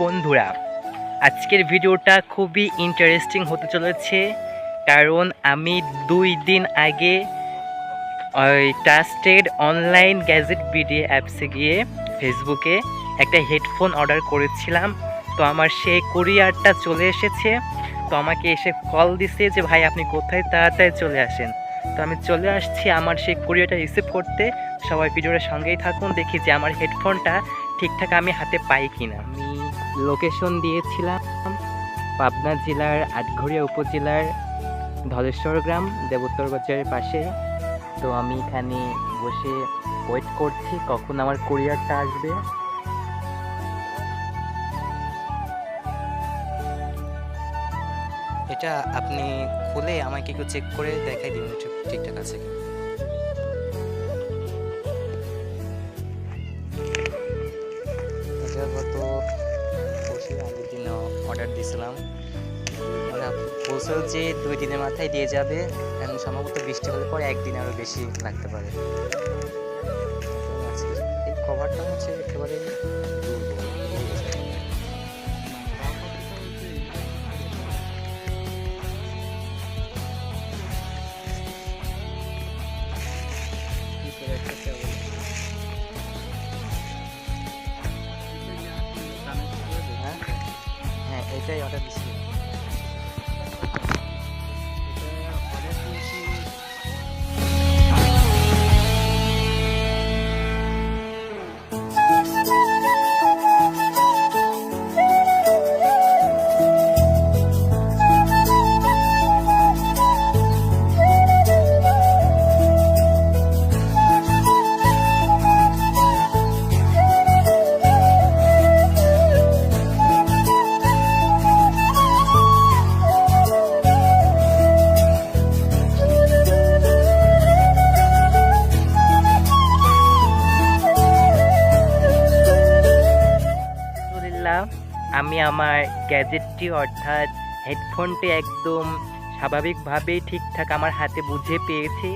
বন্ধুরা, আজকের ভিডিওটা খুবই ইন্টারেস্টিং হতে চলেছে, কারণ আমি 2 দিন আগে ট্রাস্টেড অনলাইন গ্যাজেট বিডি অ্যাপসে গিয়ে ফেসবুকে একটা হেডফোন অর্ডার করেছিলাম। তো আমার সেই কুরিয়ারটা চলে এসেছে। তো আমাকে এসে কল দিছে যে ভাই আপনি কোথায়, তাড়াতাড়ি চলে আসেন। তো আমি চলে আসছি আমার সেই কুরিয়ারটা রিসিভ করতে। সবাই ভিডিওটার সঙ্গেই থাকুন, দেখি যে আমার হেডফোনটা ঠিকঠাক আমি হাতে পাই কিনা। আমি লোকেশন দিয়েছিলাম পাবনা জেলার আটঘরিয়া উপজেলার ধলেশ্বর গ্রাম, দেবোত্তর বাজারের পাশে। তো আমি এখানে বসে ওয়েট করছি কখন আমার কুরিয়ারটা আসবে। এটা আপনি খুলে আমাকে একটু চেক করে দেখাই দিন ঠিকঠাক আছে কি। এটা গত পরশু আগের দিন অর্ডার দিয়েছিলাম, বলছিল যে 2 দিনের মাথায় দিয়ে যাবে। এখন সম্ভবত বৃষ্টি হলে পরে একদিন আরও বেশি লাগতে পারে। এই কভারটা হচ্ছে একেবারে দুর্বল। হ্যাঁ, এটাই অর্ডার দিচ্ছি। আমি আমার গ্যাজেটটি অর্থাৎ হেডফোনটি একদম স্বাভাবিকভাবেই ঠিকঠাক আমার হাতে বুঝে পেয়েছি।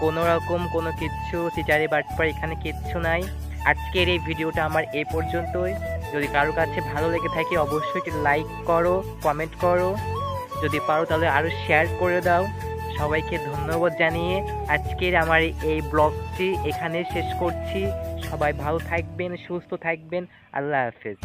কোনো রকম কোনো কিচ্ছু চিটারি বাটপার এখানে কিচ্ছু নাই। আজকের এই ভিডিওটা আমার এই পর্যন্তই। যদি কারো কাছে ভালো লেগে থাকে অবশ্যই একটি লাইক করো, কমেন্ট করো, যদি পারো তাহলে আরও শেয়ার করে দাও। সবাইকে ধন্যবাদ জানিয়ে আজকের আমার এই ব্লগটি এখানে শেষ করছি। সবাই ভালো থাকবেন, সুস্থ থাকবেন। আল্লাহ হাফেজ।